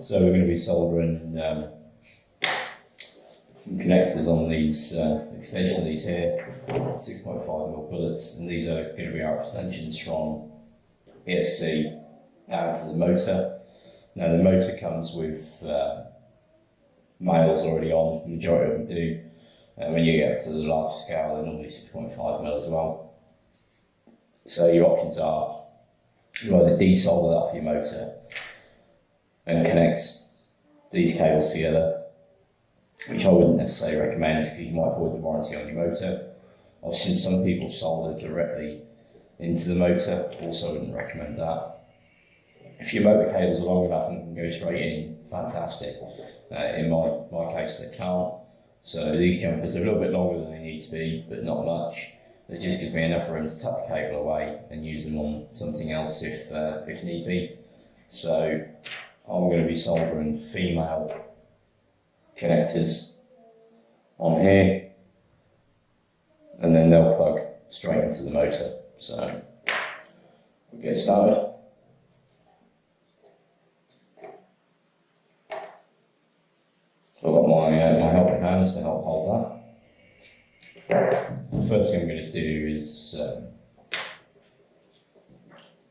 So we're going to be soldering connectors on these extension of these here, 6.5mm bullets, and these are going to be our extensions from ESC down to the motor. Now the motor comes with males already on, the majority of them do. When you get up to the large scale, they're normally 6.5mm as well. So your options are you either desolder that off your motor and connect these cables together, which I wouldn't necessarily recommend because you might avoid the warranty on your motor. I've seen some people solder directly into the motor, also wouldn't recommend that. If your motor cables are long enough and can go straight in, fantastic. In my case they can't. So these jumpers are a little bit longer than they need to be, but not much. It just gives me enough room to tuck the cable away and use them on something else if need be. So I'm going to be soldering female connectors on here, and then they'll plug straight into the motor. So we'll get started. So I've got my helping hands to help hold that. The first thing I'm going to do is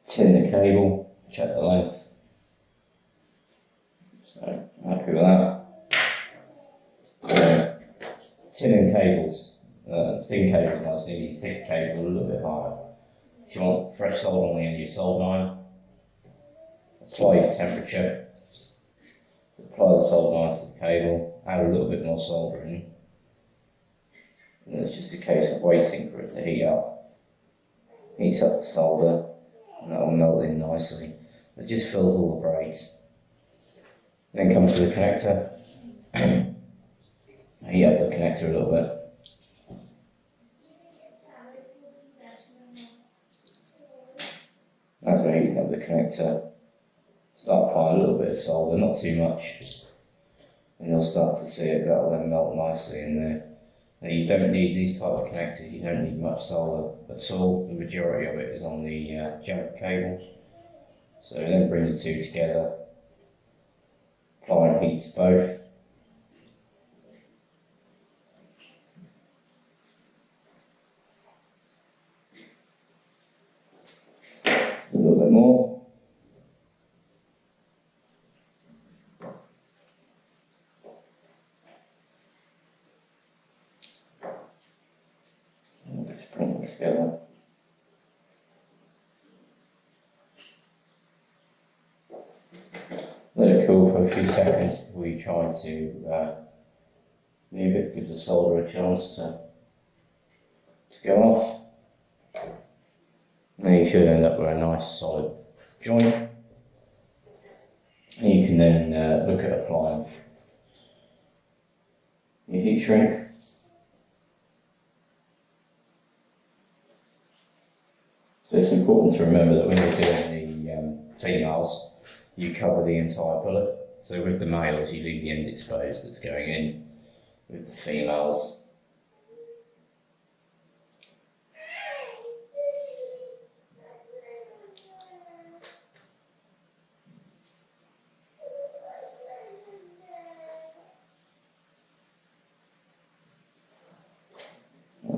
tin the cable, check the length. So happy with that. Tinning cables, thin cables nice and easy, thicker cable a little bit harder. If you want fresh solder on the end of your soldering iron, apply your temperature. Apply the solder iron to the cable, add a little bit more soldering, and then it's just a case of waiting for it to heat up. Heats up the solder, and that will melt in nicely. It just fills all the braces. Then come to the connector, heat up the connector a little bit. As we're heating up the connector, start applying a little bit of solder, not too much, and you'll start to see it, that'll then melt nicely in there. Now you don't need these type of connectors, you don't need much solder at all. The majority of it is on the jumper cable. So then bring the two together, apply heat to both. A little bit more. Together. Let it cool for a few seconds before you try to move it, give the solder a chance to go off. Then you should end up with a nice solid joint. And you can then look at applying your heat shrink. So it's important to remember that when you're doing the females, you cover the entire bullet. So with the males, you leave the end exposed that's going in. With the females,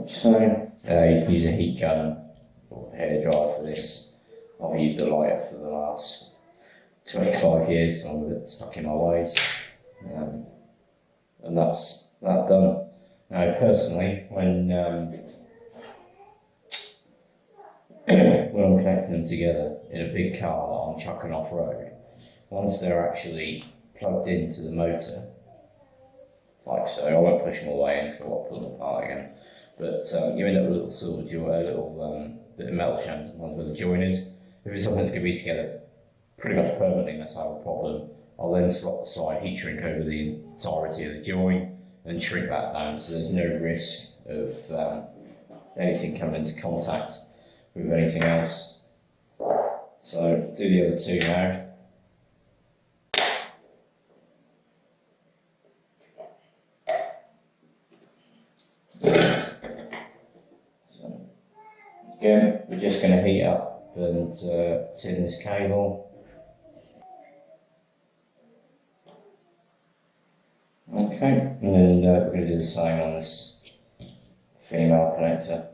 so you can use a heat gun or hair dryer for this. I've used a lighter for the last 25 years, so I'm a bit stuck in my ways. And that's that done. Now personally, when I'm connecting them together in a big car that I'm chucking off road, once they're actually plugged into the motor, like so, I won't push them away because I won't pull them apart again. But you end up with a little silver joint, a little bit of metal shanks and where the joint is. If it's something that's going to be together pretty much permanently, that's not a problem. I'll then slot the side heat shrink over the entirety of the joint and shrink that down so there's no risk of anything coming into contact with anything else. So do the other two now. Again, we're just going to heat up and tin this cable. Okay, and then we're going to do the same on this female connector.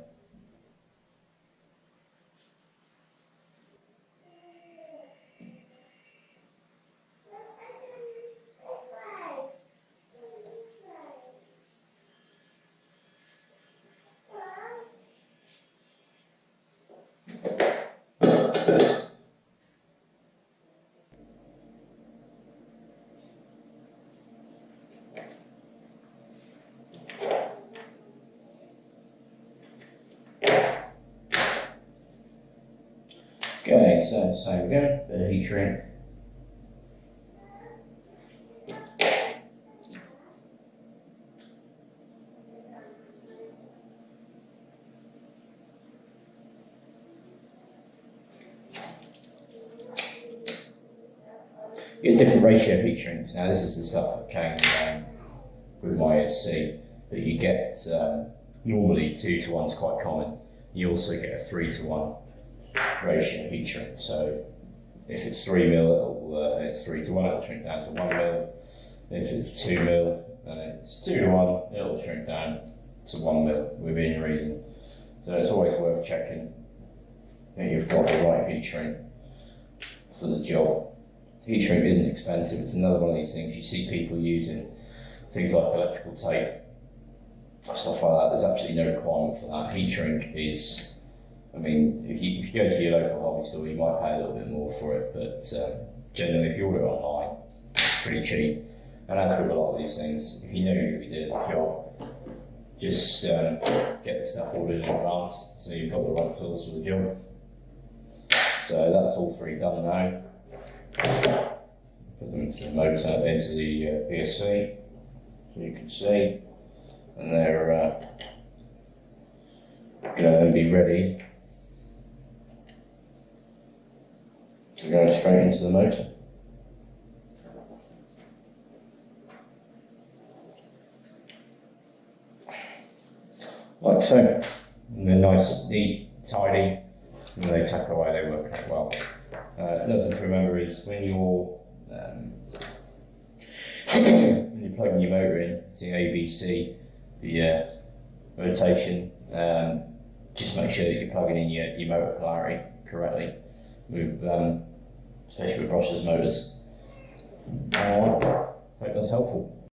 Okay, so same again, bit of heat shrink. You get different ratio heat shrinks. Now this is the stuff that came with my ESC, but you get normally 2:1 is quite common. You also get a 3:1 ratio heat shrink. So if it's 3mm, it's 3:1, it'll shrink down to 1mm. If it's 2mm, it's 2:1, it'll shrink down to 1mm within reason. So it's always worth checking that you've got the right heat shrink for the job. Heat shrink isn't expensive. It's another one of these things you see people using, things like electrical tape, stuff like that. There's absolutely no requirement for that. Heat shrink is, I mean, if you go to your local hobby store, you might pay a little bit more for it, but generally if you order it online, it's pretty cheap. And as with a lot of these things, if you know you're going to be doing the job, just get the stuff ordered in advance so you've got the right tools for the job. So that's all three done now. Put them into the motor, into the ESC, so you can see, and they're going to then be ready to go straight into the motor. Like so. And they're nice, neat, tidy, and they tuck away, they work out well. Another thing to remember is when you're plugging your motor in, using ABC, the rotation, just make sure that you're plugging in your motor polarity correctly, with, especially with brushless motors. Hope that's helpful.